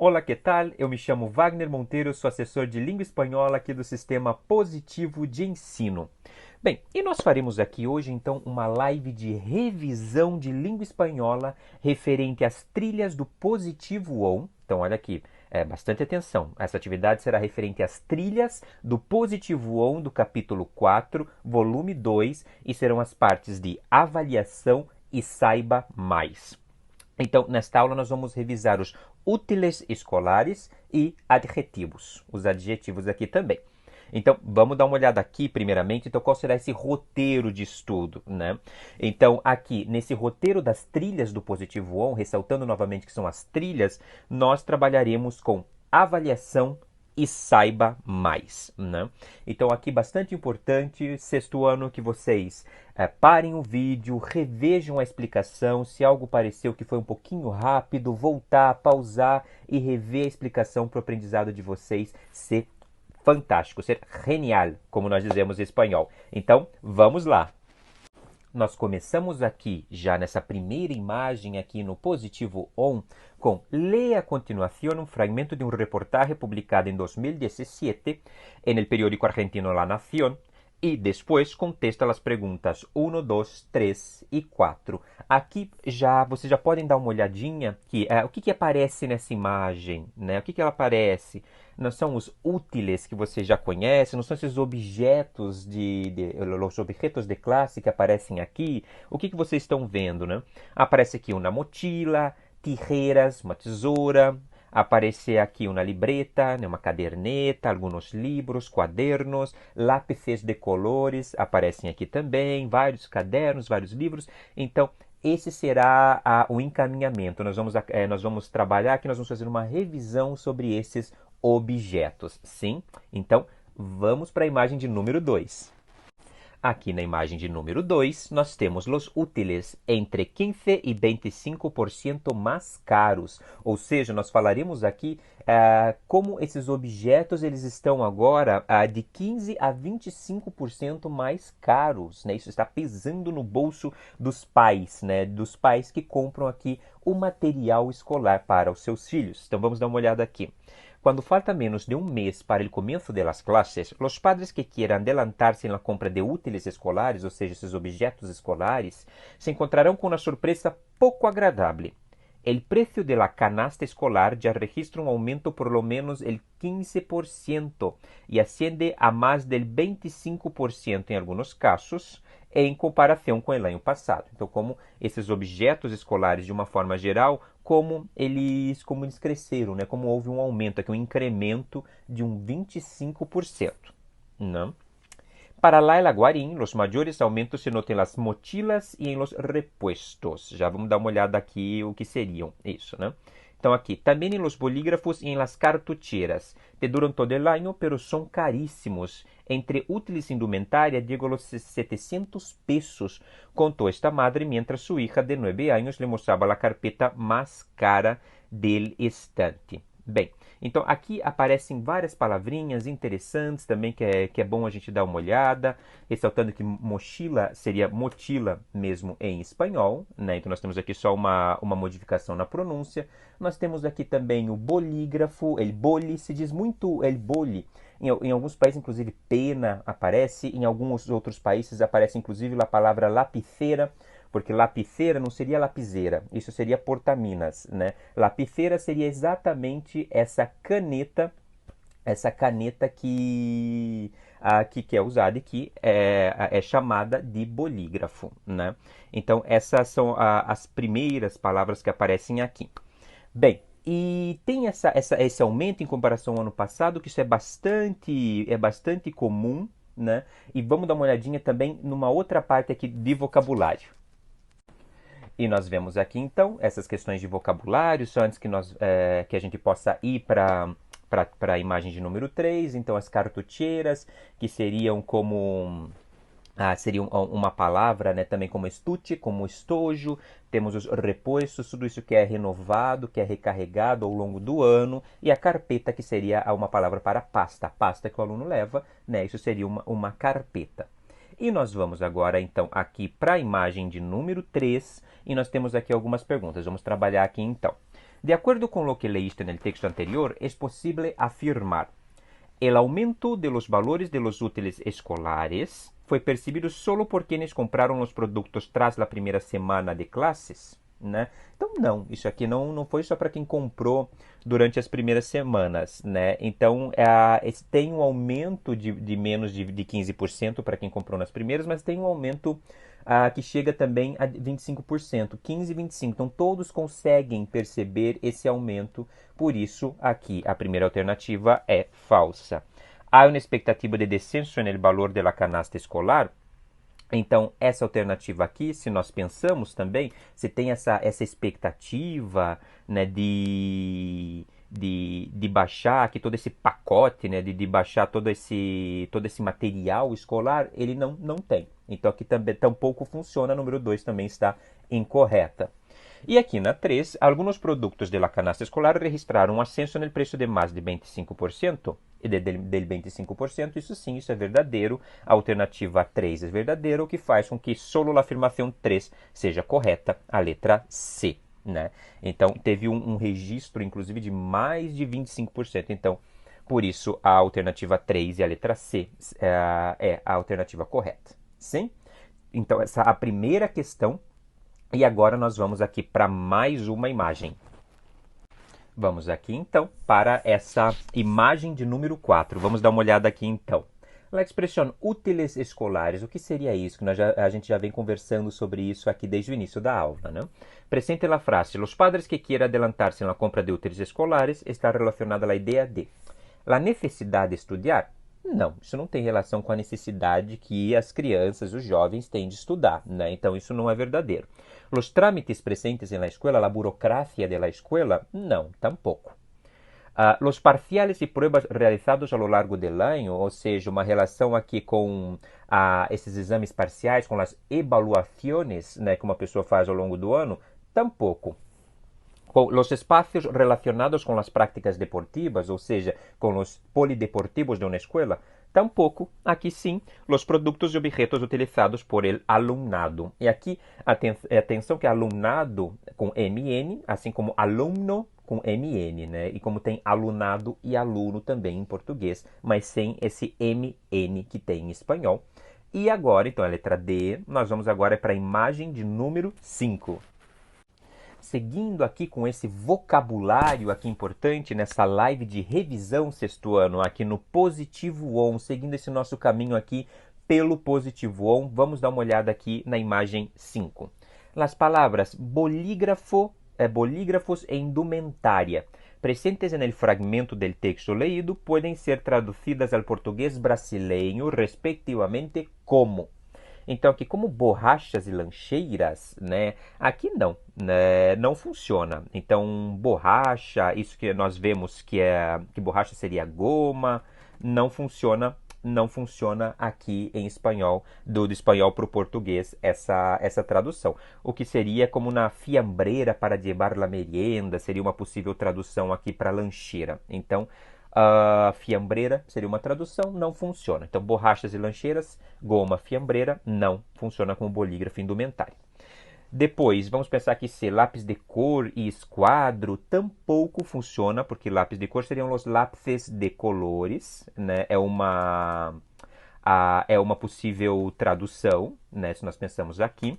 Olá, que tal? Eu me chamo Wagner Monteiro, sou assessor de língua espanhola aqui do Sistema Positivo de Ensino. Bem, e nós faremos aqui hoje então uma live de revisão de língua espanhola referente às trilhas do Positivo On. Então, olha aqui, bastante atenção. Essa atividade será referente às trilhas do Positivo On do capítulo 4, volume 2, e serão as partes de avaliação e saiba mais. Então, nesta aula, nós vamos revisar os útiles escolares e adjetivos, os adjetivos aqui também. Então, vamos dar uma olhada aqui, primeiramente, então, qual será esse roteiro de estudo, né? Então, aqui, nesse roteiro das trilhas do Positivo On, ressaltando novamente que são as trilhas, nós trabalharemos com avaliação e saiba mais, né? Então, aqui, bastante importante, sexto ano, que vocês parem o vídeo, revejam a explicação, se algo pareceu que foi um pouquinho rápido, voltar, pausar e rever a explicação para o aprendizado de vocês ser fantástico, ser genial, como nós dizemos em espanhol. Então, vamos lá. Nós começamos aqui, já nessa primeira imagem aqui no Positivo On, com lê a continuação um fragmento de um reportaje publicado em 2017 en el periódico argentino La Nación, e depois contesta as perguntas 1, 2, 3 e 4. Aqui vocês já podem dar uma olhadinha que o que aparece nessa imagem, né? O que ela aparece? Não são os útiles que você já conhece, não são esses objetos os objetos de classe que aparecem aqui. O que vocês estão vendo, né? Aparece aqui uma mochila, tijeras, uma tesoura. Aparece aqui uma libreta, uma caderneta, alguns livros, quadernos, lápis de colores, aparecem aqui também, vários cadernos, vários livros. Então, esse será o encaminhamento. Nós vamos trabalhar aqui, nós vamos fazer uma revisão sobre esses objetos, sim? Então, vamos para a imagem de número 2. Aqui na imagem de número 2, nós temos os útiles entre 15 e 25% mais caros. Ou seja, nós falaremos aqui como esses objetos eles estão agora de 15 a 25% mais caros. Né? Isso está pesando no bolso dos pais, né? Dos pais que compram aqui o material escolar para os seus filhos. Então vamos dar uma olhada aqui. Quando falta menos de um mês para o começo das classes, os padres que queiram adelantar-se na compra de úteis escolares, ou seja, esses objetos escolares, se encontrarão com uma surpresa pouco agradável. O preço da canasta escolar já registra um aumento por lo menos el 15% e asciende a mais del 25% em alguns casos, em comparação com o ano passado. Então, como esses objetos escolares, de uma forma geral, como eles cresceram, né? Como houve um aumento aqui, um incremento de um 25%. Não? Para lá el Aguarín, os maiores aumentos se notam nas mochilas e em los repuestos. Já vamos dar uma olhada aqui o que seriam isso, né? Então aqui, também em los bolígrafos e em las cartucheras. Te duram todo el año, pero son carísimos. Entre útiles indumentaria, llegó los 700 pesos, contou esta madre, mientras su hija de 9 años le mostraba la carpeta más cara del estante. Bem, então aqui aparecem várias palavrinhas interessantes também que é bom a gente dar uma olhada, ressaltando que mochila seria mochila mesmo em espanhol, né? Então nós temos aqui só uma modificação na pronúncia. Nós temos aqui também o bolígrafo, el boli, se diz muito el boli. Em alguns países, inclusive, pena aparece, em alguns outros países aparece inclusive a palavra lapicera, porque lapiceira não seria lapiseira, isso seria portaminas, né? Lapiceira seria exatamente essa caneta que é usada e que é chamada de bolígrafo, né? Então, essas são as primeiras palavras que aparecem aqui. Bem, e tem esse aumento em comparação ao ano passado, que isso é bastante comum, né? E vamos dar uma olhadinha também numa outra parte aqui de vocabulário. E nós vemos aqui, então, essas questões de vocabulário, só antes que a gente possa ir para a imagem de número 3. Então, as cartucheiras, que seriam seriam uma palavra, né, também como estuche, como estojo. Temos os repuestos, tudo isso que é renovado, que é recarregado ao longo do ano. E a carpeta, que seria uma palavra para pasta. A pasta que o aluno leva, né, isso seria uma carpeta. E nós vamos agora, então, aqui para a imagem de número 3, e nós temos aqui algumas perguntas. Vamos trabalhar aqui, então. De acordo com o que leíste no texto anterior, é possível afirmar: el aumento de los valores de los útiles escolares foi percebido solo por quienes compraram os produtos tras a primeira semana de classes, né? Então, não, isso aqui não foi só para quem comprou durante as primeiras semanas, né? Então, tem um aumento de menos de 15% para quem comprou nas primeiras, mas tem um aumento que chega também a 25%, 15 e 25%. Então, todos conseguem perceber esse aumento, por isso, aqui, a primeira alternativa é falsa. Há uma expectativa de descenso no valor da canasta escolar? Então, essa alternativa aqui, se nós pensamos também, se tem essa expectativa, né, de baixar aqui todo esse pacote, né, de baixar todo esse material escolar, ele não tem. Então, aqui também tampouco funciona, a número 2 também está incorreta. E aqui na 3, alguns produtos da canasta escolar registraram um ascenso no preço de mais de 25%, e del 25%, isso sim, isso é verdadeiro. A alternativa 3 é verdadeira, o que faz com que solo a afirmação 3 seja correta, a letra C, né? Então, teve um registro, inclusive, de mais de 25%. Então, por isso, a alternativa 3 e a letra C é a alternativa correta. Sim? Então, essa é a primeira questão. E agora nós vamos aqui para mais uma imagem. Vamos aqui então para essa imagem de número 4. Vamos dar uma olhada aqui então. A expressão útiles escolares, o que seria isso? A gente já vem conversando sobre isso aqui desde o início da aula, né? Presente a frase: os padres que queiram adelantar-se na compra de úteis escolares está relacionada à ideia de a necessidade de estudar. Não, isso não tem relação com a necessidade que as crianças, os jovens têm de estudar, né? Então isso não é verdadeiro. Os trâmites presentes na escola, a burocracia da escola, não, tampouco. Os parciales e pruebas realizados ao longo do ano, ou seja, uma relação aqui com esses exames parciais, com as evaluações, né, que uma pessoa faz ao longo do ano, tampouco. Com os espaços relacionados com as práticas deportivas, ou seja, com os polideportivos de uma escola, tampouco, aqui sim, os produtos e objetos utilizados por el alumnado. E aqui, atenção que alumnado com MN, assim como aluno com MN, né? E como tem alunado e aluno também em português, mas sem esse MN que tem em espanhol. E agora, então, a letra D, nós vamos agora para a imagem de número 5. Seguindo aqui com esse vocabulário aqui importante nessa live de revisão sexto ano aqui no Positivo On, seguindo esse nosso caminho aqui pelo Positivo On, vamos dar uma olhada aqui na imagem 5. As palavras bolígrafo, bolígrafos e indumentária presentes no fragmento do texto leído podem ser traduzidas ao português brasileiro respectivamente como. Então, aqui como borrachas e lancheiras, né? Aqui não, né? Não funciona. Então, borracha, isso que nós vemos que borracha seria goma, não funciona aqui em espanhol, do espanhol para o português, essa tradução. O que seria como na fiambreira para llevar la merienda, seria uma possível tradução aqui para lancheira. Então, fiambreira seria uma tradução, não funciona. Então, borrachas e lancheiras, goma, fiambreira, não funciona como bolígrafo indumentário. Depois, vamos pensar que se lápis de cor e esquadro tampouco funciona, porque lápis de cor seriam os lápis de colores, né? É uma possível tradução, né? Se nós pensamos aqui.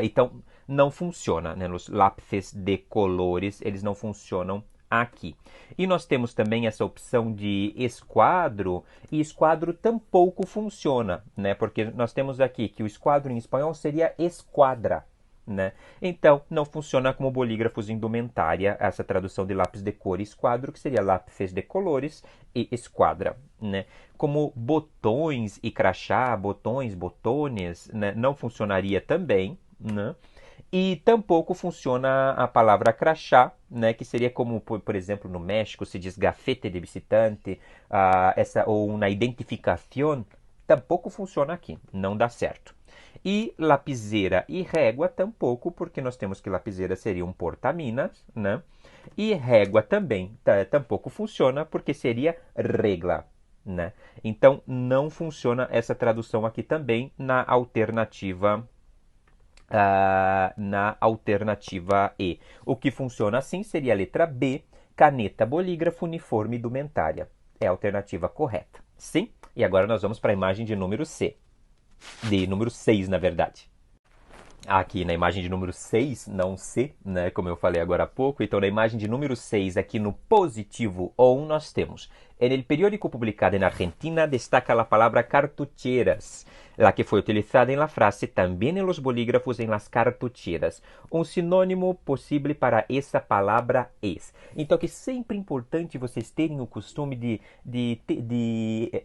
Então, não funciona, né? Os lápis de colores, eles não funcionam aqui. E nós temos também essa opção de esquadro, e esquadro tampouco funciona, né? Porque nós temos aqui que o esquadro em espanhol seria esquadra, né? Então, não funciona como bolígrafos indumentária, essa tradução de lápis de cor e esquadro, que seria lápis de colores e esquadra, né? Como botões e crachá, botões, botones, né? Não funcionaria também, né? E tampouco funciona a palavra crachá, né, que seria como, por exemplo, no México se diz gafete de visitante, ou na identificação, tampouco funciona aqui, não dá certo. E lapiseira e régua tampouco, porque nós temos que lapiseira seria um porta-minas, né? E régua também tampouco funciona, porque seria regla, né? Então, não funciona essa tradução aqui também na alternativa na alternativa E. O que funciona assim seria a letra B, caneta, bolígrafo, uniforme, indumentária. É a alternativa correta. Sim? E agora nós vamos para a imagem de número C. De número 6, na verdade. Aqui na imagem de número 6, não C, né, como eu falei agora há pouco. Então, na imagem de número 6, aqui no positivo on, nós temos: en el periódico publicado en Argentina destaca la palabra cartucheras, la que fue utilizada en la frase también en los bolígrafos en las cartucheras. Um sinônimo possível para essa palavra es. Então, que sempre é importante vocês terem o costume de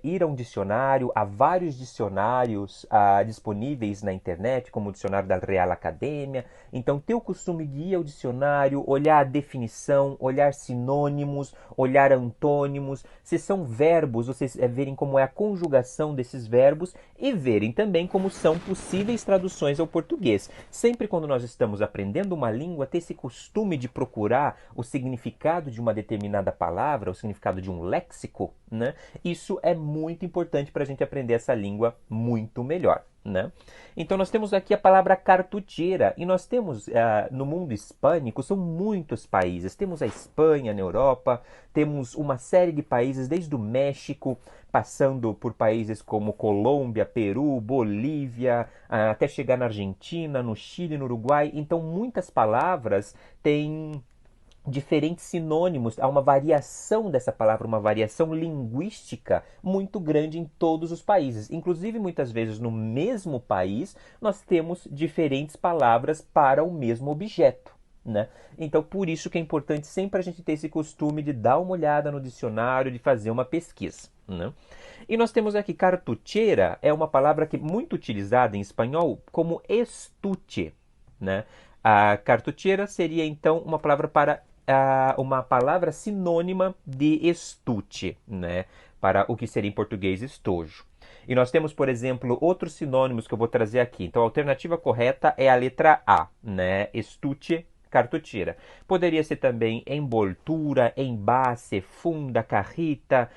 ir a um dicionário, há vários dicionários disponíveis na internet, como o dicionário da Real Academia. Então, ter o costume de ir ao dicionário, olhar a definição, olhar sinônimos, olhar antônimos. Se são verbos, vocês verem como é a conjugação desses verbos e verem também como são possíveis traduções ao português. Sempre quando nós estamos aprendendo uma língua, ter esse costume de procurar o significado de uma determinada palavra, o significado de um léxico, né? Isso é muito importante para a gente aprender essa língua muito melhor. Né? Então nós temos aqui a palavra cartucheira e nós temos no mundo hispânico, são muitos países, temos a Espanha na Europa, temos uma série de países desde o México, passando por países como Colômbia, Peru, Bolívia, até chegar na Argentina, no Chile, no Uruguai. Então muitas palavras têm diferentes sinônimos, há uma variação dessa palavra, uma variação linguística muito grande em todos os países. Inclusive, muitas vezes, no mesmo país, nós temos diferentes palavras para o mesmo objeto. Né? Então, por isso que é importante sempre a gente ter esse costume de dar uma olhada no dicionário, de fazer uma pesquisa. Né? E nós temos aqui cartucheira, é uma palavra que é muito utilizada em espanhol como estuche. Né? A cartucheira seria, então, uma palavra sinônima de estuche, né? Para o que seria em português estojo. E nós temos, por exemplo, outros sinônimos que eu vou trazer aqui. Então, a alternativa correta é a letra A, né? Estuche, cartucheira. Poderia ser também envoltura, envase, funda, carrita,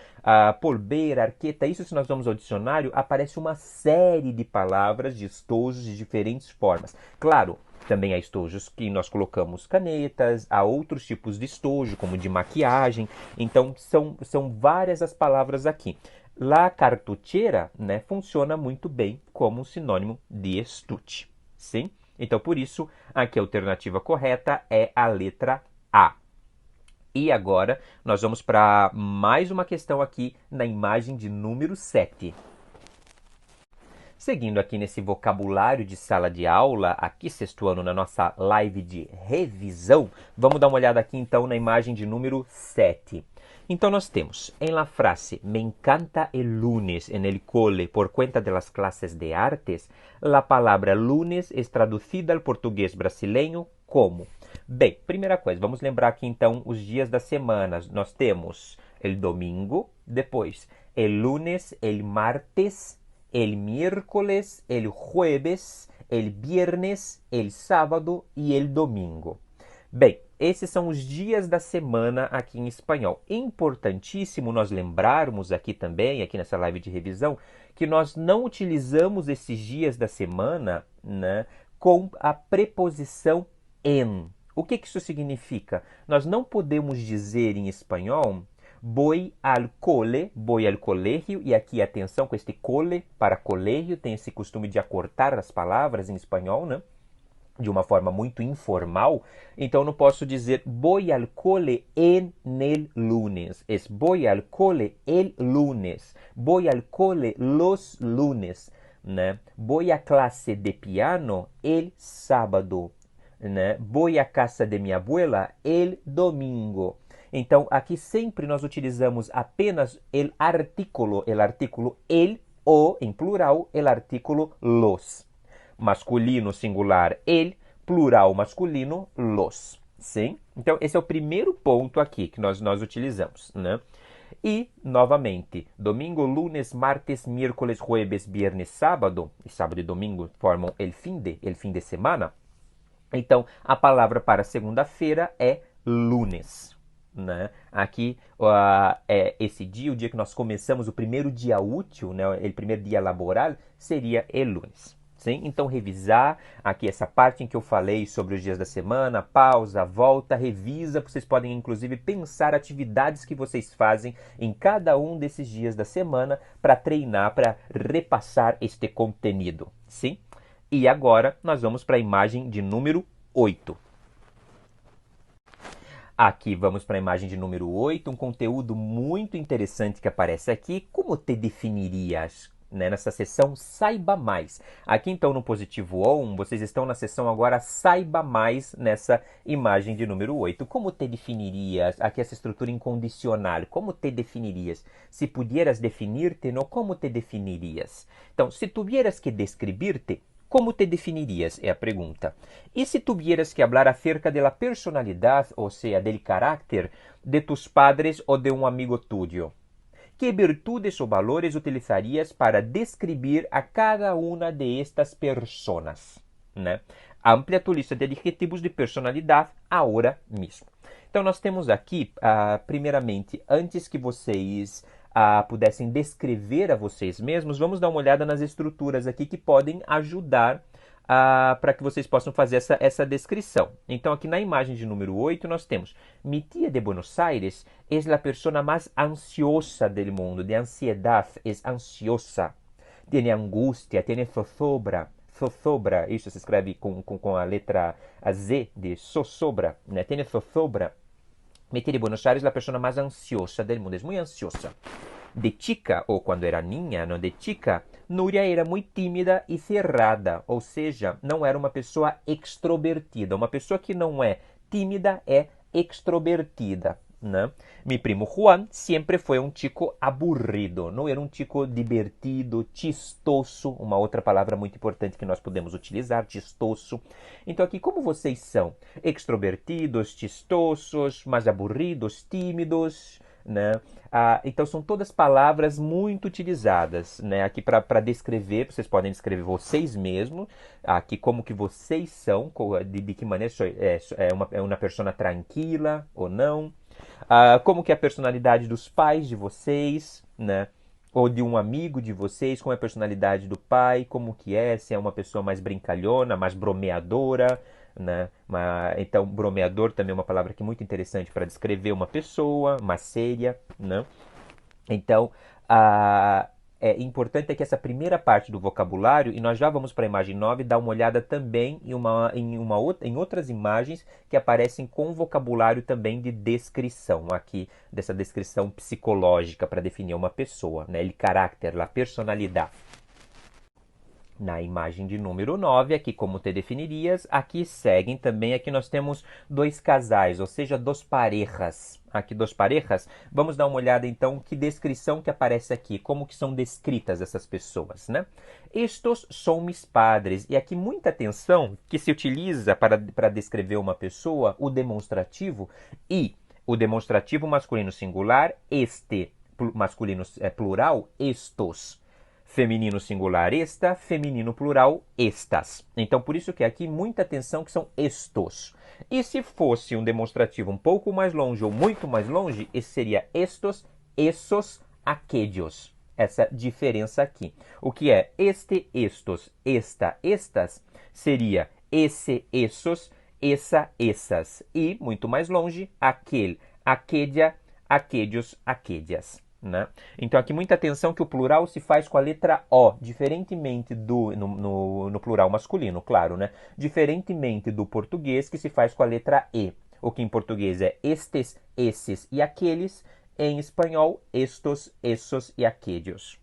polbeira, arqueta. Isso, se nós vamos ao dicionário, aparece uma série de palavras de estojos de diferentes formas. Claro, também há estojos que nós colocamos canetas, há outros tipos de estojo, como de maquiagem. Então, são várias as palavras aqui. La cartucheira, né, funciona muito bem como sinônimo de estuche. Sim? Então, por isso, aqui a alternativa correta é a letra A. E agora, nós vamos para mais uma questão aqui na imagem de número 7. Seguindo aqui nesse vocabulário de sala de aula, aqui sexto ano na nossa live de revisão, vamos dar uma olhada aqui então na imagem de número 7. Então nós temos, en la frase, me encanta el lunes en el cole por cuenta de las clases de artes, la palabra lunes es traducida al português brasileño como? Bem, primeira coisa, vamos lembrar aqui então os dias da semana. Nós temos el domingo, depois el lunes, el martes, el miércoles, el jueves, el viernes, el sábado e el domingo. Bem, esses são os dias da semana aqui em espanhol. Importantíssimo nós lembrarmos aqui também, aqui nessa live de revisão, que nós não utilizamos esses dias da semana, né, com a preposição en. O que isso significa? Nós não podemos dizer em espanhol voy al cole, voy al colegio, e aqui atenção com este cole para colégio, tem esse costume de acortar as palavras em espanhol, né? De uma forma muito informal, então não posso dizer voy al cole en el lunes, es voy al cole el lunes, voy al cole los lunes, né? Voy a clase de piano el sábado, né? Voy a casa de mi abuela el domingo. Então, aqui sempre nós utilizamos apenas el artículo el, ou, em plural, el artículo los. Masculino singular el, plural masculino los. Sim? Então, esse é o primeiro ponto aqui que nós utilizamos, né? E, novamente, domingo, lunes, martes, miércoles, jueves, viernes, sábado, e sábado e domingo formam el fin de semana. Então, a palavra para segunda-feira é lunes. Né? Aqui é esse dia, o dia que nós começamos, o primeiro dia útil, né? O primeiro dia laboral seria el lunes. Sim? Então, revisar aqui essa parte em que eu falei sobre os dias da semana, pausa, volta, revisa. Vocês podem, inclusive, pensar atividades que vocês fazem em cada um desses dias da semana para treinar, para repassar este conteúdo. Sim? E agora, nós vamos para a imagem de número 8. Aqui vamos para a imagem de número 8, um conteúdo muito interessante que aparece aqui. Como te definirias? Nessa seção Saiba Mais. Aqui então no positivo on, vocês estão na seção agora Saiba Mais nessa imagem de número 8. Como te definirias? Aqui essa estrutura incondicional. Como te definirias? Se pudieras definir-te, no como te definirias? Então, se tuvieras que descrever-te, como te definirias? É a pergunta. E se tuvieras que hablar acerca de la personalidad, ou seja, del carácter de tus padres ou de um amigo tuyo? Que virtudes ou valores utilizarias para descrever a cada uma de estas personas? Né? Amplia tu lista de adjetivos de personalidade agora mesmo. Então, nós temos aqui, primeiramente, antes que vocês pudessem descrever a vocês mesmos, vamos dar uma olhada nas estruturas aqui que podem ajudar para que vocês possam fazer essa descrição. Então, aqui na imagem de número 8, nós temos: Mi tia de Buenos Aires es la persona más ansiosa del mundo. De ansiedad, es ansiosa. Tiene angústia, tiene zozobra. Isso se escreve com a letra Z de zozobra, né? Tiene zozobra. Mi tia de Buenos Aires es la persona más ansiosa del mundo. Es muy ansiosa. De chica, ou quando era ninha, não de chica, Núria era muito tímida e cerrada, ou seja, não era uma pessoa extrovertida. Uma pessoa que não é tímida é extrovertida. Né? Mi primo Juan sempre foi um chico aburrido, não era um chico divertido, chistoso, uma outra palavra muito importante que nós podemos utilizar, chistoso. Então aqui, como vocês são? Extrovertidos, chistosos, mais aburridos, tímidos, né? Então são todas palavras muito utilizadas, né? Aqui para descrever, vocês podem descrever vocês mesmos, aqui como que vocês são, de que maneira é uma pessoa tranquila ou não, como que é a personalidade dos pais de vocês, né? Ou de um amigo de vocês, como é a personalidade do pai, como que é, se é uma pessoa mais brincalhona, mais bromeadora, né? Então, bromeador também é uma palavra que é muito interessante para descrever uma pessoa, mais séria, né? Então, é importante que essa primeira parte do vocabulário, e nós já vamos para a imagem 9, dar uma olhada também em outras imagens que aparecem com vocabulário também de descrição, aqui, dessa descrição psicológica para definir uma pessoa, né? El carácter, la personalidade. Na imagem de número 9, aqui como te definirias, aqui seguem também, aqui nós temos dois casais, ou seja, dos parejas. Aqui dos parejas, vamos dar uma olhada então que descrição que aparece aqui, como que são descritas essas pessoas, né? Estes são mis padres, e aqui muita atenção que se utiliza para descrever uma pessoa, o demonstrativo e o demonstrativo masculino singular, este masculino plural, estos. Feminino singular esta, feminino plural estas. Então, por isso que aqui muita atenção que são estos. E se fosse um demonstrativo um pouco mais longe ou muito mais longe, esse seria estos, essos, aquellos. Essa diferença aqui. O que é este, estos, esta, estas, seria esse, essos, essa, essas. E, muito mais longe, aquele, aquella, aquellos, aquellas. Né? Então aqui muita atenção que o plural se faz com a letra O, diferentemente no plural masculino, claro, né? Diferentemente do português que se faz com a letra E. O que em português é estes, esses e aqueles, em espanhol, estos, essos e aquellos.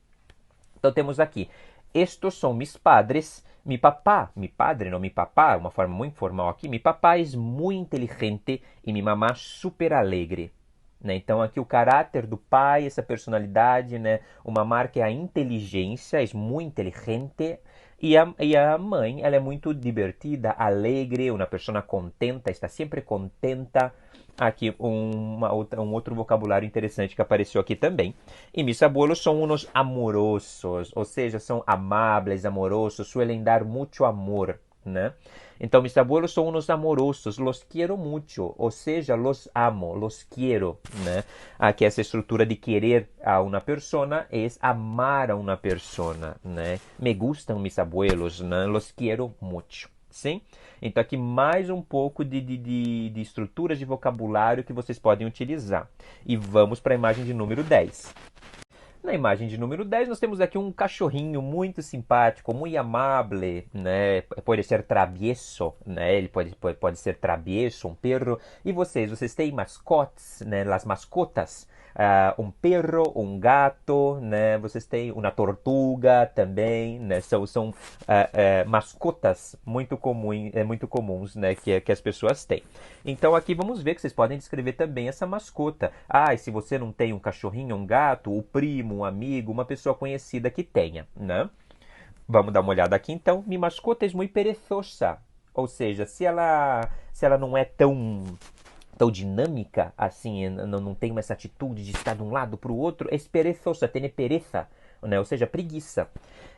Então temos aqui, estos são mis padres, mi papá, mi padre, não mi papá, uma forma muito informal aqui, mi papá é muito inteligente e mi mamá super alegre. Né? Então aqui o caráter do pai, essa personalidade, né? Uma marca é a inteligência, é muito inteligente, e a mãe, ela é muito divertida, alegre, uma pessoa contenta, está sempre contenta. Aqui um outro vocabulário interessante que apareceu aqui também. E mis abuelos são uns amorosos, ou seja, são amáveis, amorosos, suelen dar muito amor, né? Então, mis abuelos son unos amorosos, los quiero mucho, ou seja, los amo, los quiero, né? Aqui essa estrutura de querer a uma persona é amar a uma persona, né? Me gustam mis abuelos, né? Los quiero mucho. Sim? Então aqui mais um pouco de estruturas de vocabulário que vocês podem utilizar. E vamos para a imagem de número 10. Na imagem de número 10, nós temos aqui um cachorrinho muito simpático, muito amable, né? Pode ser travieso, né? Ele pode ser travieso, um perro. E vocês têm mascotes, né? As mascotas. Um perro, um gato, né? Vocês têm uma tortuga também, né? São mascotas muito comuns, né? Que as pessoas têm. Então aqui vamos ver que vocês podem descrever também essa mascota. E se você não tem um cachorrinho, um gato, o primo, um amigo, uma pessoa conhecida que tenha, né? Vamos dar uma olhada aqui então. Mi mascota é muito perezosa. Ou seja, se ela não é tão dinâmica, assim, não tem essa atitude de estar de um lado para o outro, é perezosa, tem pereza, né? Ou seja, preguiça.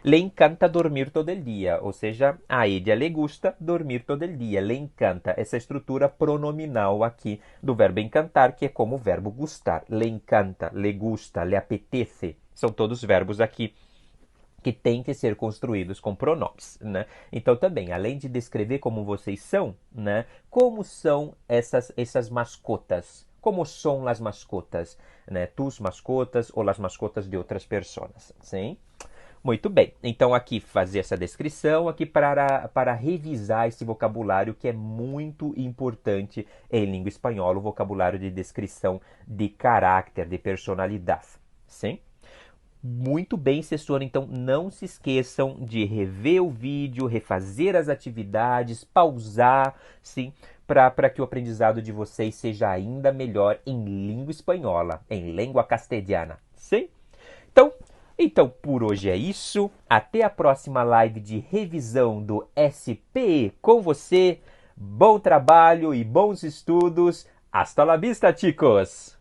Le encanta dormir todo el dia, ou seja, a ella le gusta dormir todo el dia, le encanta, essa estrutura pronominal aqui do verbo encantar, que é como o verbo gustar. Le encanta, le gusta, le apetece, são todos verbos aqui que têm que ser construídos com pronomes, né? Então também, além de descrever como vocês são, né? Como são essas mascotas? Como são as mascotas, né? Tus mascotas ou as mascotas de outras pessoas, sim? Muito bem, então aqui fazer essa descrição aqui para revisar esse vocabulário que é muito importante em língua espanhola, o vocabulário de descrição de caráter, de personalidade, sim? Muito bem, assessora. Então, não se esqueçam de rever o vídeo, refazer as atividades, pausar, sim, para que o aprendizado de vocês seja ainda melhor em língua espanhola, em língua castelhana, sim? Então, por hoje é isso. Até a próxima live de revisão do SPE com você. Bom trabalho e bons estudos. Hasta la vista, chicos!